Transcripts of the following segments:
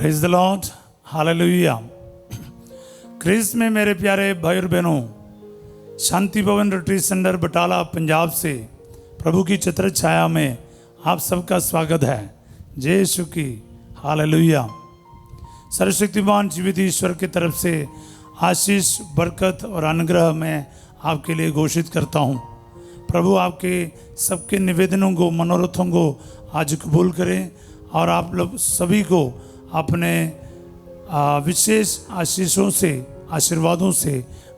Praise the lord, hallelujah. क्रिस्त में मेरे प्यारे भाई और बहनों, शांति भवन रिट्रीट सेंटर बटाला पंजाब से प्रभु की छत्र छाया में आप सबका स्वागत है। जय यीशु की, हालेलुया। सर्वशक्तिमान जीवित ईश्वर की तरफ से आशीष, बरकत और अनुग्रह मैं आपके लिए घोषित करता हूँ। प्रभु आपके सबके निवेदनों को, मनोरथों को आज कबूल करें और आप लोग सभी को अपने विशेष आशीषों से, आशीर्वादों से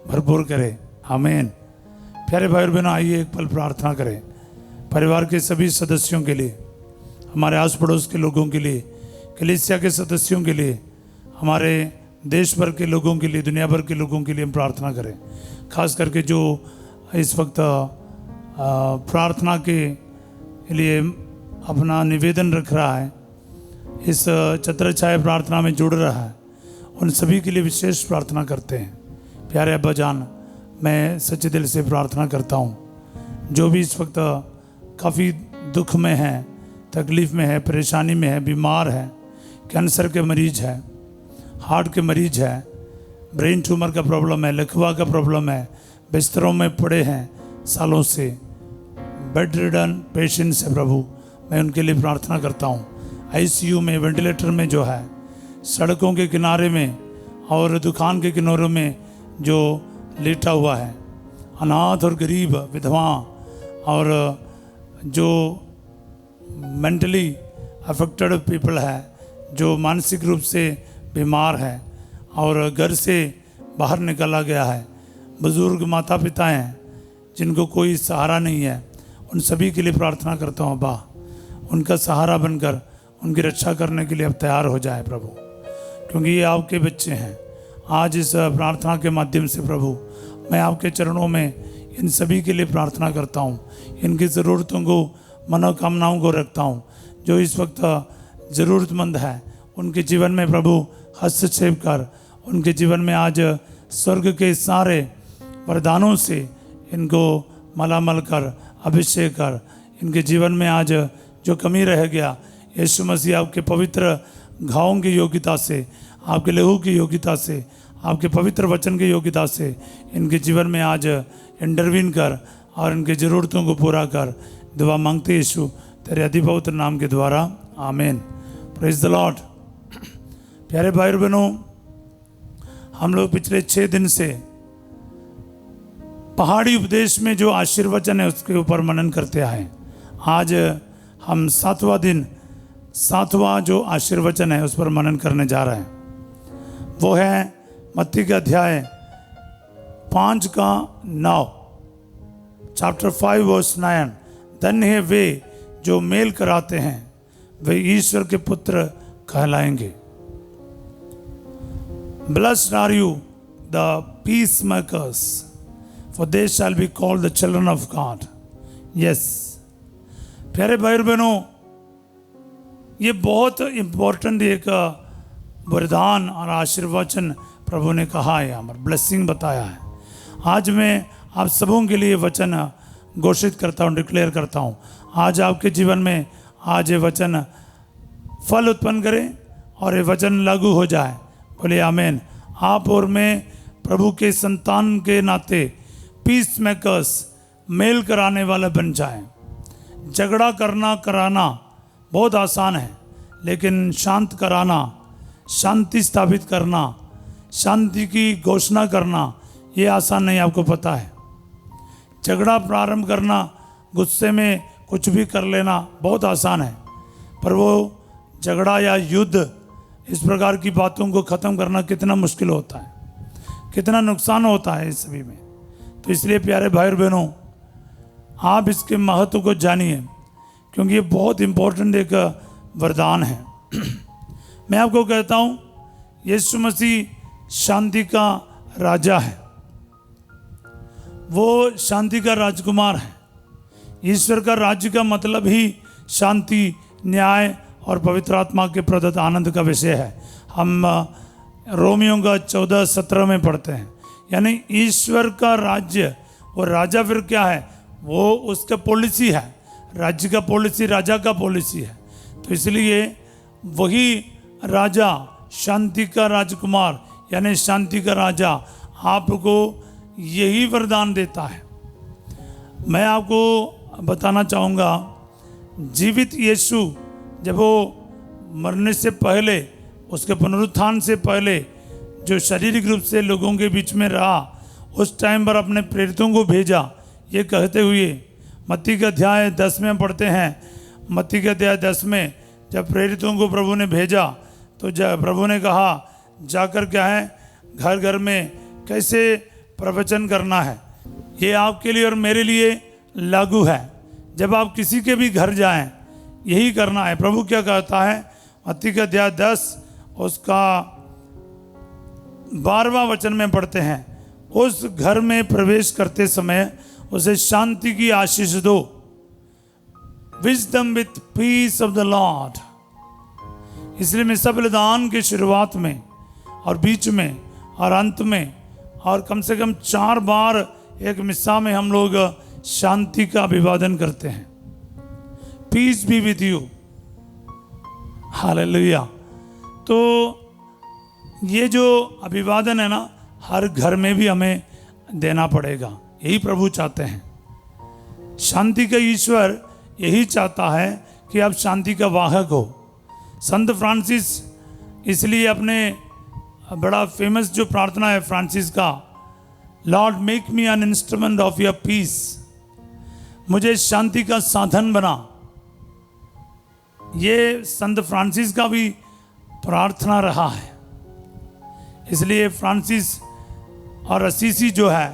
भरपूर करें। आमीन। प्यारे भाई और बहनों, आइए एक पल प्रार्थना करें। परिवार के सभी सदस्यों के लिए, हमारे आस पड़ोस के लोगों के लिए, कलीसिया के सदस्यों के लिए, हमारे देश भर के लोगों के लिए, दुनिया भर के लोगों के लिए हम प्रार्थना करें। खास करके जो इस वक्त प्रार्थना के लिए अपना निवेदन रख रहा है, इस छत्र छाया प्रार्थना में जुड़ रहा है, उन सभी के लिए विशेष प्रार्थना करते हैं। प्यारे अब्बा जान, मैं सच्चे दिल से प्रार्थना करता हूँ। जो भी इस वक्त काफ़ी दुख में है, तकलीफ़ में है, परेशानी में है, बीमार है, कैंसर के मरीज है, हार्ट के मरीज है, ब्रेन ट्यूमर का प्रॉब्लम है, लकवा का प्रॉब्लम है, बिस्तरों में पड़े हैं सालों से, बेड रिडन पेशेंट्स है, प्रभु मैं उनके लिए प्रार्थना करता हूँ। आईसीयू में, वेंटिलेटर में जो है, सड़कों के किनारे में और दुकान के किनारों में जो लेटा हुआ है, अनाथ और गरीब, विधवा और जो मेंटली अफेक्टेड पीपल है, जो मानसिक रूप से बीमार है और घर से बाहर निकाला गया है, बुज़ुर्ग माता पिता हैं जिनको कोई सहारा नहीं है, उन सभी के लिए प्रार्थना करता हूँ। अब्बा, उनका सहारा बनकर उनकी रक्षा करने के लिए अब तैयार हो जाए प्रभु, क्योंकि ये आपके बच्चे हैं। आज इस प्रार्थना के माध्यम से प्रभु मैं आपके चरणों में इन सभी के लिए प्रार्थना करता हूँ। इनकी ज़रूरतों को, मनोकामनाओं को रखता हूँ। जो इस वक्त ज़रूरतमंद है उनके जीवन में प्रभु हस्तक्षेप कर, उनके जीवन में आज स्वर्ग के सारे वरदानों से इनको मालामाल कर, अभिषेक कर। इनके जीवन में आज जो कमी रह गया, यीशु मसीह आपके पवित्र घावों की योग्यता से, आपके लहू की योग्यता से, आपके पवित्र वचन की योग्यता से इनके जीवन में आज इंटरवीन कर और इनकी ज़रूरतों को पूरा कर। दुआ मांगते यीशु तेरे अति पवित्र नाम के द्वारा, आमीन। Praise the Lord. प्यारे भाई और बहनों, हम लोग पिछले 6 दिन से पहाड़ी उपदेश में जो आशीर्वचन है उसके ऊपर मनन करते आए। आज हम 7वां दिन, 7वां जो आशीर्वचन है उस पर मनन करने जा रहे हैं। वो है मत्ती का अध्याय 5:9, चैप्टर 5 वर्स 9। धन्य है वे जो मेल कराते हैं, वे ईश्वर के पुत्र कहलाएंगे। Blessed are you, the peacemakers, for they shall be called the children of God. Yes. प्यारे भाई और बहनों, ये बहुत इम्पोर्टेंट एक वरदान और आशीर्वचन प्रभु ने कहा है, हमारा ब्लेसिंग बताया है। आज मैं आप सबों के लिए वचन घोषित करता हूँ, डिक्लेयर करता हूँ। आज आपके जीवन में आज ये वचन फल उत्पन्न करें और ये वचन लागू हो जाए। बोले आमीन। आप और मैं प्रभु के संतान के नाते पीस मेकर्स, मेल कराने वाले बन जाएं। झगड़ा कराना बहुत आसान है, लेकिन शांत कराना, शांति स्थापित करना, शांति की घोषणा करना ये आसान नहीं। आपको पता है, झगड़ा प्रारंभ करना, गुस्से में कुछ भी कर लेना बहुत आसान है, पर वो झगड़ा या युद्ध, इस प्रकार की बातों को ख़त्म करना कितना मुश्किल होता है, कितना नुकसान होता है इस सभी में। तो इसलिए प्यारे भाई और बहनों, आप इसके महत्व को जानिए, क्योंकि ये बहुत इम्पोर्टेंट एक वरदान है। मैं आपको कहता हूँ, यीशु मसीह शांति का राजा है, वो शांति का राजकुमार है। ईश्वर का राज्य का मतलब ही शांति, न्याय और पवित्र आत्मा के प्रदत्त आनंद का विषय है। हम रोमियों का 14:17 में पढ़ते हैं। यानी ईश्वर का राज्य, वो राजा फिर क्या है, वो उसका पॉलिसी है, राज्य का पॉलिसी राजा का पॉलिसी है। तो इसलिए वही राजा शांति का राजकुमार यानी शांति का राजा आपको यही वरदान देता है। मैं आपको बताना चाहूँगा, जीवित यीशु जब वो मरने से पहले, उसके पुनरुत्थान से पहले जो शारीरिक रूप से लोगों के बीच में रहा, उस टाइम पर अपने प्रेरितों को भेजा ये कहते हुए, मत्ती का अध्याय 10 में पढ़ते हैं। मत्ती के अध्याय 10 में जब प्रेरितों को प्रभु ने भेजा तो प्रभु ने कहा जाकर क्या है, घर घर में कैसे प्रवचन करना है। ये आपके लिए और मेरे लिए लागू है। जब आप किसी के भी घर जाएं यही करना है। प्रभु क्या कहता है, मत्ती का अध्याय 10 उसका 12वां वचन में पढ़ते हैं, उस घर में प्रवेश करते समय उसे शांति की आशीष दो। Wisdom with peace of the Lord. इसलिए मैं सब बलिदान की शुरुआत में और बीच में और अंत में और कम से कम 4 बार एक मिस्सा में हम लोग शांति का अभिवादन करते हैं। Peace be with you, hallelujah. तो ये जो अभिवादन है ना, हर घर में भी हमें देना पड़ेगा। यही प्रभु चाहते हैं। शांति का ईश्वर यही चाहता है कि आप शांति का वाहक हो। संत फ्रांसिस इसलिए अपने बड़ा फेमस जो प्रार्थना है फ्रांसिस का, Lord make me an instrument of your peace, मुझे शांति का साधन बना। ये संत फ्रांसिस का भी प्रार्थना रहा है। इसलिए फ्रांसिस और असीसी जो है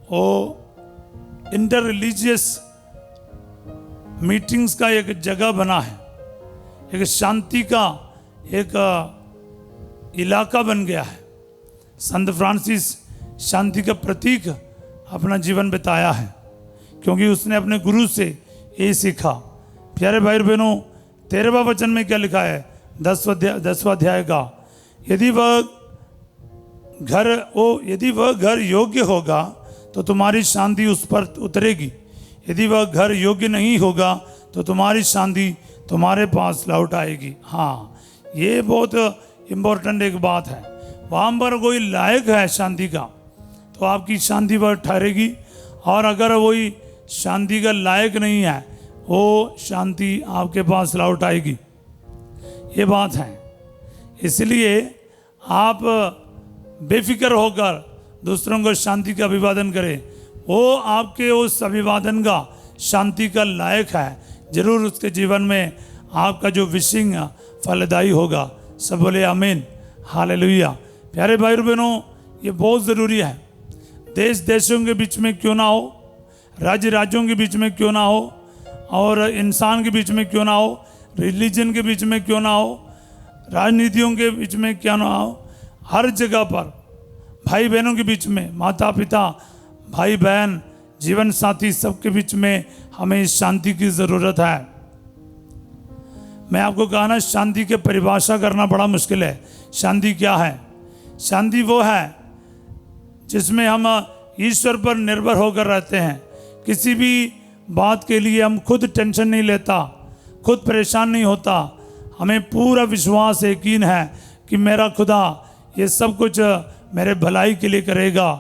वो इंटर रिलीजियस मीटिंग्स का एक जगह बना है, एक शांति का एक इलाका बन गया है। संत फ्रांसिस शांति का प्रतीक अपना जीवन बिताया है, क्योंकि उसने अपने गुरु से ये सीखा। प्यारे भाई और बहनों, 13वां वचन में क्या लिखा है, 10वां अध्याय का, यदि वह घर योग्य होगा तो तुम्हारी शांति उस पर उतरेगी, यदि वह घर योग्य नहीं होगा तो तुम्हारी शांति तुम्हारे पास लौट आएगी। हाँ, ये बहुत इम्पोर्टेंट एक बात है। वहाँ पर कोई लायक है शांति का तो आपकी शांति वह ठहरेगी, और अगर वही शांति का लायक नहीं है वो शांति आपके पास लौट आएगी। ये बात है। इसलिए आप बेफिक्र होकर दूसरों को शांति का अभिवादन करें। वो आपके उस अभिवादन का शांति का लायक है। जरूर उसके जीवन में आपका जो विशिंग फलदायी होगा। सब बोले आमीन, हालेलुया। प्यारे भाई और बहनों, ये बहुत ज़रूरी है। देश देशों के बीच में क्यों ना हो, राज्य राज्यों के बीच में क्यों ना हो, और इंसान के बीच में क्यों ना हो, रिलीजन के बीच में क्यों ना हो, राजनीतियों के बीच में क्यों ना हो, हर जगह पर भाई बहनों के बीच में, माता पिता, भाई बहन, जीवन साथी, सबके बीच में हमें इस शांति की ज़रूरत है। मैं आपको कहा ना, शांति की परिभाषा करना बड़ा मुश्किल है। शांति क्या है? शांति वो है जिसमें हम ईश्वर पर निर्भर होकर रहते हैं। किसी भी बात के लिए हम खुद टेंशन नहीं लेता, खुद परेशान नहीं होता। हमें पूरा विश्वास, यकीन है कि मेरा खुदा ये सब कुछ मेरे भलाई के लिए करेगा।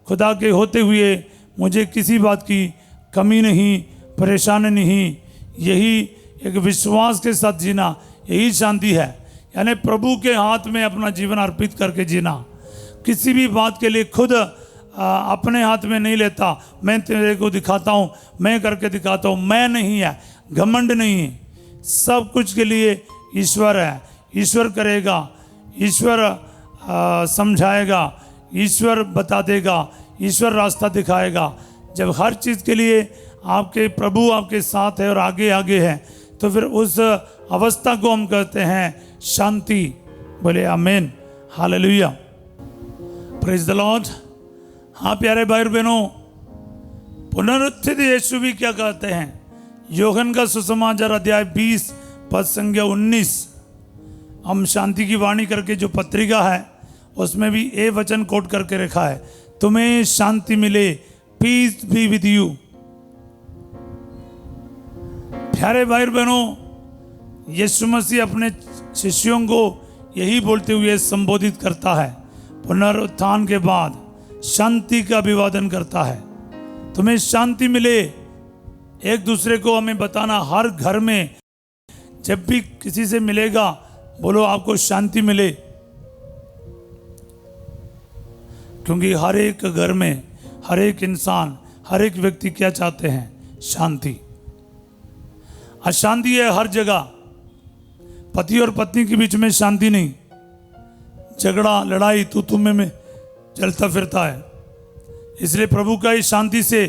खुदा के होते हुए मुझे किसी बात की कमी नहीं, परेशानी नहीं। यही एक विश्वास के साथ जीना, यही शांति है। यानी प्रभु के हाथ में अपना जीवन अर्पित करके जीना। किसी भी बात के लिए खुद अपने हाथ में नहीं लेता, मैं तेरे को दिखाता हूँ, मैं करके दिखाता हूँ। मैं नहीं है, घमंड नहीं है। सब कुछ के लिए ईश्वर है। ईश्वर करेगा, ईश्वर समझाएगा, ईश्वर बता देगा, ईश्वर रास्ता दिखाएगा। जब हर चीज़ के लिए आपके प्रभु आपके साथ है और आगे आगे है, तो फिर उस अवस्था को हम कहते हैं शांति। बोले आमीन, हालेलुया, प्रेज द लॉर्ड। हाँ प्यारे भाई बहनों, पुनरुत्थित यीशु भी क्या कहते हैं? यूहन्ना का सुसमाचार अध्याय 20 पद संख्या 19। हम शांति की वाणी करके जो पत्रिका है उसमें भी ये वचन कोट करके रखा है, तुम्हें शांति मिले, पीस बी विद यू। प्यारे भाई बहनों, यीशु मसीह अपने शिष्यों को यही बोलते हुए संबोधित करता है, पुनरुत्थान के बाद शांति का अभिवादन करता है। तुम्हें शांति मिले, एक दूसरे को हमें बताना। हर घर में जब भी किसी से मिलेगा बोलो आपको शांति मिले, क्योंकि हर एक घर में हर एक इंसान, हर एक व्यक्ति क्या चाहते हैं? शांति। अशांति है हर जगह। पति और पत्नी के बीच में शांति नहीं, झगड़ा लड़ाई तू में चलता फिरता है। इसलिए प्रभु का इस शांति से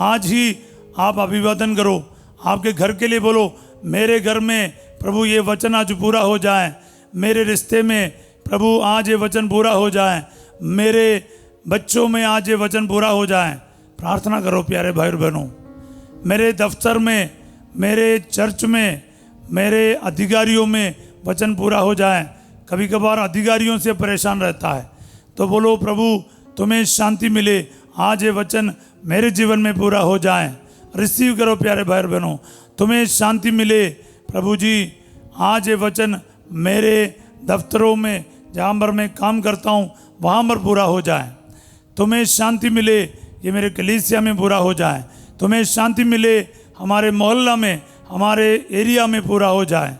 आज ही आप अभिवादन करो। आपके घर के लिए बोलो, मेरे घर में प्रभु ये वचन आज पूरा हो जाए, मेरे रिश्ते में प्रभु आज ये वचन पूरा हो जाए, मेरे बच्चों में आज ये वचन पूरा हो जाए। प्रार्थना करो प्यारे भाई और बहनों। मेरे दफ्तर में, मेरे चर्च में, मेरे अधिकारियों में वचन पूरा हो जाए। कभी कभार अधिकारियों से परेशान रहता है, तो बोलो प्रभु तुम्हें शांति मिले, आज ये वचन मेरे जीवन में पूरा हो जाए। रिसीव करो प्यारे भाई और बहनों, तुम्हें शांति मिले। प्रभु जी आज ये वचन मेरे दफ्तरों में, जहाँ पर मैं काम करता हूँ वहाँ पर पूरा हो जाए। तुम्हें शांति मिले, ये मेरे कलीसिया में पूरा हो जाए। तुम्हें शांति मिले, हमारे मोहल्ला में, हमारे एरिया में पूरा हो जाए।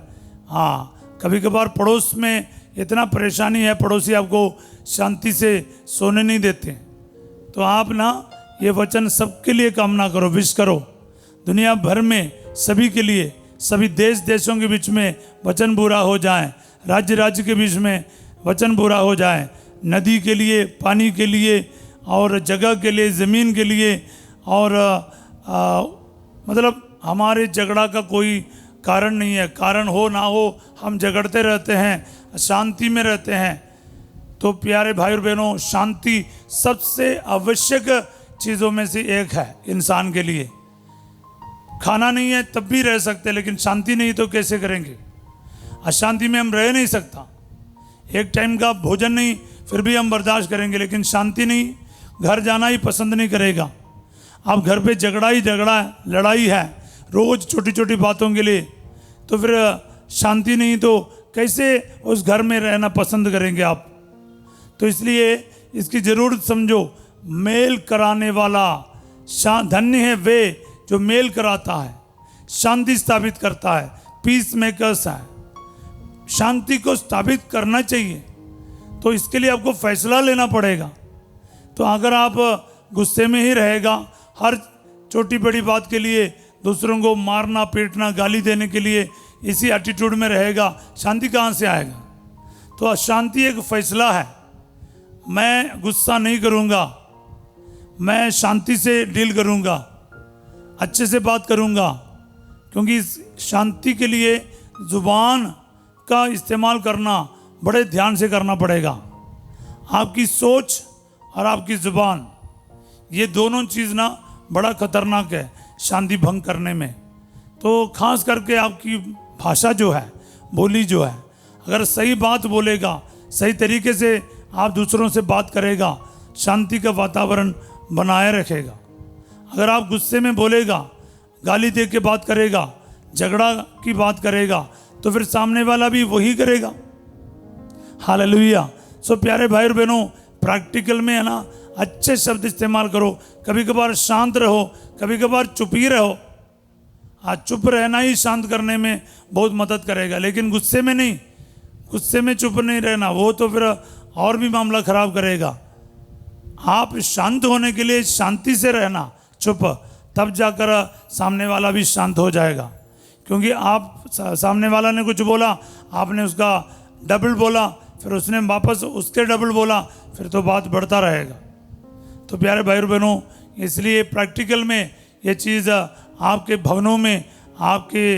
हाँ, कभी कभार पड़ोस में इतना परेशानी है, पड़ोसी आपको शांति से सोने नहीं देते, तो आप ना ये वचन सबके लिए कामना करो, विश करो। दुनिया भर में सभी के लिए, सभी देश देशों के बीच में वचन पूरा हो जाए। राज्य राज्य के बीच में वचन पूरा हो जाए। नदी के लिए, पानी के लिए, और जगह के लिए, ज़मीन के लिए, और मतलब हमारे झगड़ा का कोई कारण नहीं है। कारण हो ना हो हम झगड़ते रहते हैं, शांति में रहते हैं। तो प्यारे भाई और बहनों, शांति सबसे आवश्यक चीज़ों में से एक है इंसान के लिए। खाना नहीं है तब भी रह सकते, लेकिन शांति नहीं तो कैसे करेंगे? अशांति में हम रह नहीं सकता। एक टाइम का भोजन नहीं फिर भी हम बर्दाश्त करेंगे, लेकिन शांति नहीं, घर जाना ही पसंद नहीं करेगा। आप घर पे झगड़ा ही झगड़ा है, लड़ाई है रोज़ छोटी छोटी बातों के लिए, तो फिर शांति नहीं तो कैसे उस घर में रहना पसंद करेंगे आप? तो इसलिए इसकी ज़रूरत समझो। मेल कराने वाला धन्य है वे जो मेल कराता है, शांति स्थापित करता है। पीस मेकर्स है। शांति को स्थापित करना चाहिए, तो इसके लिए आपको फैसला लेना पड़ेगा। तो अगर आप गुस्से में ही रहेगा, हर छोटी बड़ी बात के लिए दूसरों को मारना पीटना गाली देने के लिए इसी एटीट्यूड में रहेगा, शांति कहाँ से आएगा? तो शांति एक फैसला है। मैं गुस्सा नहीं करूँगा, मैं शांति से डील करूँगा, अच्छे से बात करूँगा, क्योंकि इस शांति के लिए ज़ुबान का इस्तेमाल करना बड़े ध्यान से करना पड़ेगा। आपकी सोच और आपकी ज़ुबान, ये दोनों चीज़ ना बड़ा खतरनाक है शांति भंग करने में। तो खास करके आपकी भाषा जो है, बोली जो है, अगर सही बात बोलेगा, सही तरीके से आप दूसरों से बात करेगा, शांति का वातावरण बनाए रखेगा। अगर आप गुस्से में बोलेगा, गाली दे के बात करेगा, झगड़ा की बात करेगा, तो फिर सामने वाला भी वही करेगा। हालेलुया। सो प्यारे भाई और बहनों, प्रैक्टिकल में है ना, अच्छे शब्द इस्तेमाल करो। कभी कभार शांत रहो, कभी कभार चुप ही रहो। हाँ, चुप रहना ही शांत करने में बहुत मदद करेगा, लेकिन गुस्से में नहीं, गुस्से में चुप नहीं रहना, वो तो फिर और भी मामला खराब करेगा। आप शांत होने के लिए शांति से रहना, चुप, तब जाकर सामने वाला भी शांत हो जाएगा। क्योंकि आप सामने वाला ने कुछ बोला, आपने उसका डबल बोला, फिर उसने वापस उसके डबल बोला, फिर तो बात बढ़ता रहेगा। तो प्यारे भाई और बहनों, इसलिए प्रैक्टिकल में ये चीज़ आपके भवनों में, आपके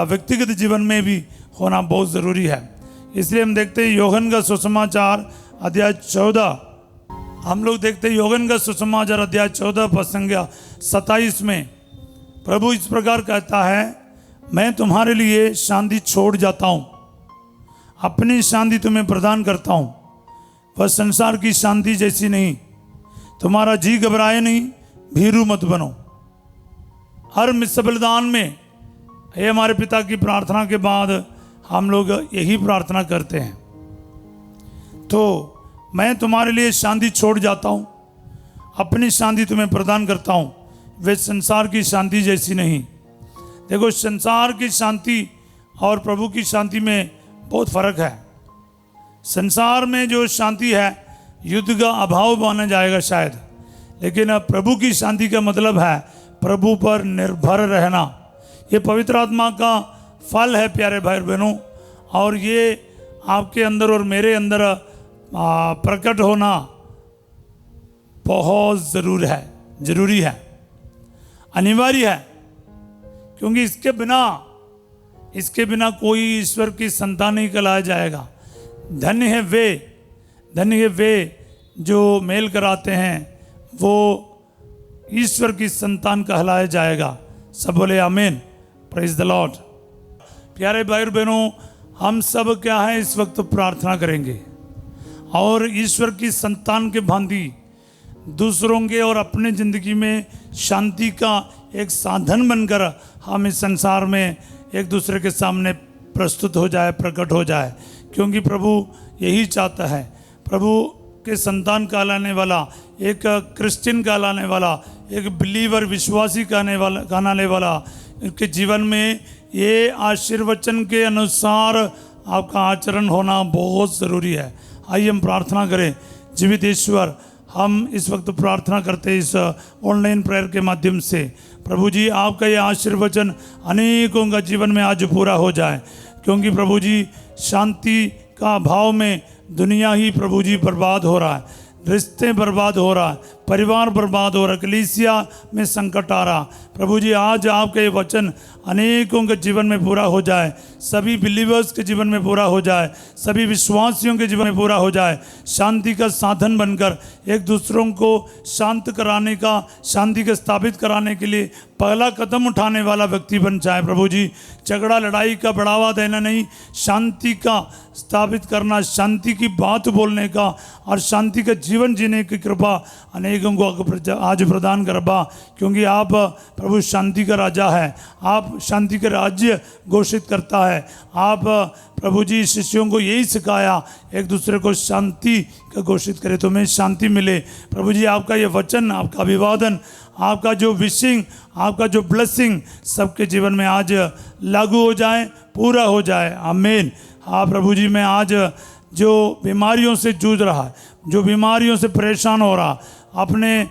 व्यक्तिगत जीवन में भी होना बहुत ज़रूरी है। इसलिए हम देखते हैं यूहन्ना का सुसमाचार अध्याय 14, हम लोग देखते हैं यूहन्ना का सुसमाचार अध्याय 14 पद संख्या 27 में प्रभु इस प्रकार कहता है, मैं तुम्हारे लिए शांति छोड़ जाता हूँ, अपनी शांति तुम्हें प्रदान करता हूँ। वह संसार की शांति जैसी नहीं। तुम्हारा जी घबराए नहीं, भीरू मत बनो। हर मिस्र बलिदान में ये हमारे पिता की प्रार्थना के बाद हम लोग यही प्रार्थना करते हैं। तो मैं तुम्हारे लिए शांति छोड़ जाता हूँ, अपनी शांति तुम्हें प्रदान करता हूँ, वे संसार की शांति जैसी नहीं। देखो, संसार की शांति और प्रभु की शांति में बहुत फर्क है। संसार में जो शांति है युद्ध का अभाव माना जाएगा शायद, लेकिन अब प्रभु की शांति का मतलब है प्रभु पर निर्भर रहना। ये पवित्र आत्मा का फल है प्यारे भाई बहनों, और ये आपके अंदर और मेरे अंदर प्रकट होना बहुत जरूरी है, अनिवार्य है, क्योंकि इसके बिना कोई ईश्वर की संतान नहीं कहलाया जाएगा। धन्य है वे जो मेल कराते हैं, वो ईश्वर की संतान कहलाया जाएगा। सब बोले आमीन, प्रेज द लॉर्ड। प्यारे भाई और बहनों, हम सब क्या है इस वक्त प्रार्थना करेंगे और ईश्वर की संतान के भांति दूसरों के और अपने ज़िंदगी में शांति का एक साधन बनकर हम इस संसार में एक दूसरे के सामने प्रस्तुत हो जाए, प्रकट हो जाए, क्योंकि प्रभु यही चाहता है। प्रभु के संतान कहलाने वाला, एक क्रिश्चियन कहलाने वाला, एक बिलीवर विश्वासी कहलाने वाला के जीवन में ये आशीर्वचन के अनुसार आपका आचरण होना बहुत ज़रूरी है। आइए हम प्रार्थना करें। जीवित ईश्वर, हम इस वक्त प्रार्थना करते हैं इस ऑनलाइन प्रेयर के माध्यम से, प्रभु जी आपका ये आशीर्वचन अनेकों का जीवन में आज पूरा हो जाए, क्योंकि प्रभु जी शांति का अभाव में दुनिया ही प्रभु जी बर्बाद हो रहा है, रिश्ते बर्बाद हो रहा है, परिवार बर्बाद हो रहा है, कलीसिया में संकट आ रहा। प्रभु जी आज आपका ये वचन अनेकों के जीवन में पूरा हो जाए, सभी बिलीवर्स के जीवन में पूरा हो जाए, सभी विश्वासियों के जीवन में पूरा हो जाए। शांति का साधन बनकर एक दूसरों को शांत कराने का, शांति को स्थापित कराने के लिए पहला कदम उठाने वाला व्यक्ति बन जाए। प्रभु जी झगड़ा लड़ाई का बढ़ावा देना नहीं, शांति का स्थापित करना, शांति की बात बोलने का और शांति का जीवन जीने की कृपा अनेकों को आज प्रदान करबा, क्योंकि आप प्रभु शांति का राजा है, आप शांति का राज्य घोषित करता है। आप प्रभु जी शिष्यों को यही सिखाया, एक दूसरे को शांति का घोषित करे तो हमें शांति मिले। प्रभु जी आपका ये वचन, आपका अभिवादन, आपका जो विशिंग, आपका जो ब्लेसिंग सबके जीवन में आज लागू हो जाए, पूरा हो जाए। आमीन। हाँ प्रभु जी, मैं आज जो बीमारियों से जूझ रहा है, जो बीमारियों से परेशान हो रहा, अपने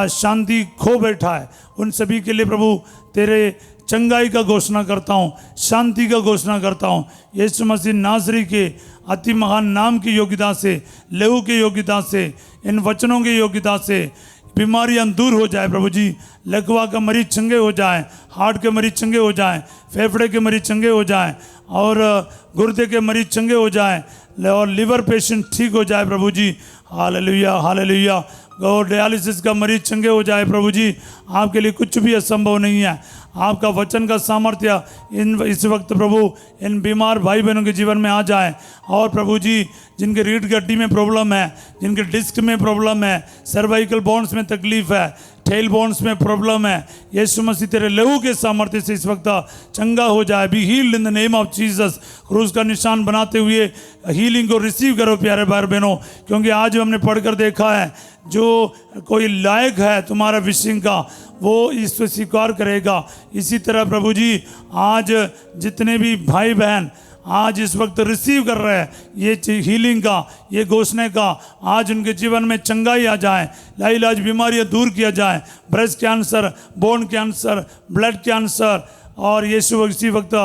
शांति खो बैठा है, उन सभी के लिए प्रभु तेरे चंगाई का घोषणा करता हूँ, शांति का घोषणा करता हूँ। यीशु मसीह नासरी के अति महान नाम की योग्यता से, लहू की योग्यता से, इन वचनों की योग्यता से बीमारियां दूर हो जाए। प्रभु जी लकवा का मरीज चंगे हो जाए, हार्ट के मरीज चंगे हो जाए, फेफड़े के मरीज चंगे हो जाए, और गुर्दे के मरीज चंगे हो जाए, और लिवर पेशेंट ठीक हो जाए। प्रभु जी हालेलुया हालेलुया। और डायलिसिस का मरीज चंगे हो जाए। प्रभु जी आपके लिए कुछ भी असंभव नहीं है। आपका वचन का सामर्थ्य इस वक्त प्रभु इन बीमार भाई बहनों के जीवन में आ जाए। और प्रभु जी जिनके रीढ़ की हड्डी में प्रॉब्लम है, जिनके डिस्क में प्रॉब्लम है, सर्वाइकल बोन्स में तकलीफ है, टेल बोन्स में प्रॉब्लम है, यीशु मसीह तेरे लहू के सामर्थ्य से इस वक्त चंगा हो जाए। Be healed in the name of Jesus. क्रूस का निशान बनाते हुए हीलिंग को रिसीव करो प्यारे भाई बहनों, क्योंकि आज हमने पढ़कर देखा है जो कोई लायक है तुम्हारा विशिंग का, वो इसको स्वीकार करेगा। इसी तरह प्रभु जी आज जितने भी भाई बहन आज इस वक्त रिसीव कर रहे हैं ये हीलिंग का, ये घोषणा का, आज उनके जीवन में चंगाई आ जाए, लाइलाज बीमारियां दूर किया जाए, breast cancer, bone cancer, blood cancer, और यीशु इसी वक्त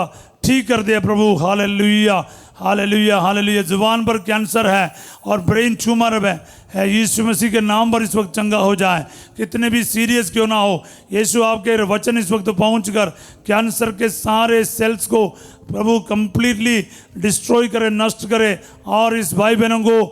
ठीक कर दिया प्रभु। Hallelujah hallelujah hallelujah. जुबान पर कैंसर है और ब्रेन ट्यूमर है, यीशु मसीह के नाम पर इस वक्त चंगा हो जाए। कितने भी सीरियस क्यों ना हो, यीशु आपके वचन इस वक्त पहुंचकर कैंसर के सारे सेल्स को प्रभु कंप्लीटली डिस्ट्रॉय करे, नष्ट करे, और इस भाई बहनों को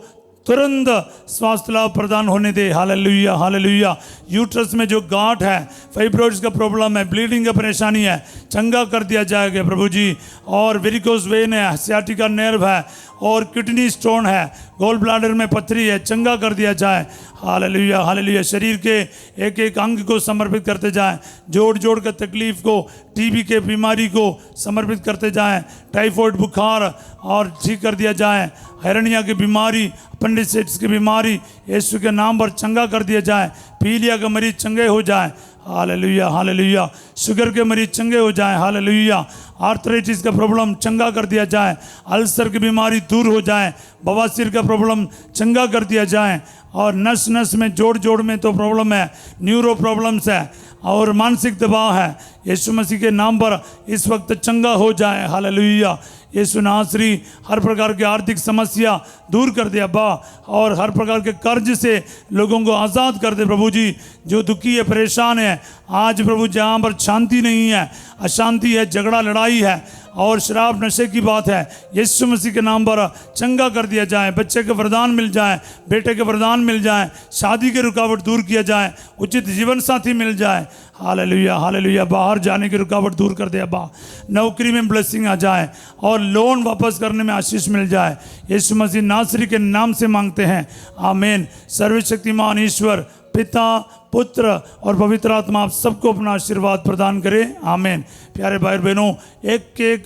तुरंत स्वास्थ्य लाभ प्रदान होने दे। Hallelujah hallelujah. यूट्रस में जो गांठ है, फाइब्रॉइड्स का प्रॉब्लम है, ब्लीडिंग का परेशानी है, चंगा कर दिया जाएगा प्रभु जी। और वेरिकोस वेन है, सियाटिका नर्व है, और किडनी स्टोन है, गोल ब्लाडर में पथरी है, चंगा कर दिया जाए। Hallelujah hallelujah. शरीर के एक एक अंग को समर्पित करते जाएं, जोड़ जोड़ कर तकलीफ को, टीबी के बीमारी को समर्पित करते जाएं, टाइफाइड बुखार और ठीक कर दिया जाए, हेरनिया की बीमारी, अपेंडिसाइटिस की बीमारी यीशु के नाम पर चंगा कर दिया जाए, पीलिया के मरीज चंगे हो जाए। Hallelujah hallelujah. शुगर के मरीज चंगे हो जाए। हालेलुया। आर्थराइटिस का प्रॉब्लम चंगा कर दिया जाए, अल्सर की बीमारी दूर हो जाए, बवासीर का प्रॉब्लम चंगा कर दिया जाए, और नस नस में जोड़ जोड़ में तो प्रॉब्लम है, न्यूरो प्रॉब्लम्स है और मानसिक दबाव है, यीशु मसीह के नाम पर इस वक्त चंगा हो जाए। हालेलुया। यीशु नासरी हर प्रकार की आर्थिक समस्या दूर कर दे अब्बा, और हर प्रकार के कर्ज से लोगों को आज़ाद कर दे प्रभु जी। जो दुखी है, परेशान है, आज प्रभु जहाँ पर शांति नहीं है, अशांति है, झगड़ा लड़ाई है और शराब नशे की बात है, यीशु मसीह के नाम पर चंगा कर दिया जाए। बच्चे के वरदान मिल जाए, बेटे के वरदान मिल जाए, शादी के रुकावट दूर किया जाए, उचित जीवन साथी मिल जाए। Hallelujah hallelujah. बाहर जाने की रुकावट दूर कर दे अब्बा, नौकरी में ब्लेसिंग आ जाए और लोन वापस करने में आशीष मिल जाए। यीशु मसीह नासरी के नाम से मांगते हैं, आमीन। सर्वशक्तिमान ईश्वर पिता, पुत्र और पवित्र आत्मा आप सबको अपना आशीर्वाद प्रदान करे, आमीन। प्यारे भाई बहनों, एक एक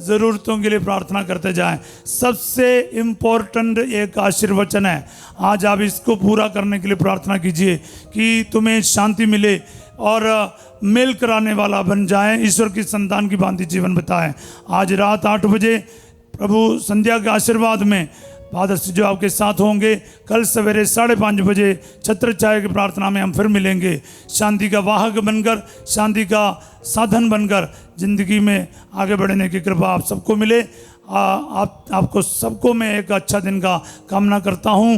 ज़रूरतों के लिए प्रार्थना करते जाएं। सबसे इम्पोर्टेंट एक आशीर्वचन है, आज आप इसको पूरा करने के लिए प्रार्थना कीजिए कि तुम्हें शांति मिले और मेल कराने वाला बन जाए, ईश्वर की संतान की भांति जीवन बिताएं। आज रात 8 बजे प्रभु संध्या के आशीर्वाद में फादर से जो आपके साथ होंगे, कल सवेरे 5:30 बजे छत्र छाया की प्रार्थना में हम फिर मिलेंगे। शांति का वाहक बनकर, शांति का साधन बनकर जिंदगी में आगे बढ़ने की कृपा आप सबको मिले। आपको सबको मैं एक अच्छा दिन का कामना करता हूँ।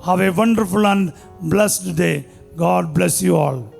Have a wonderful and blessed day. God bless you all.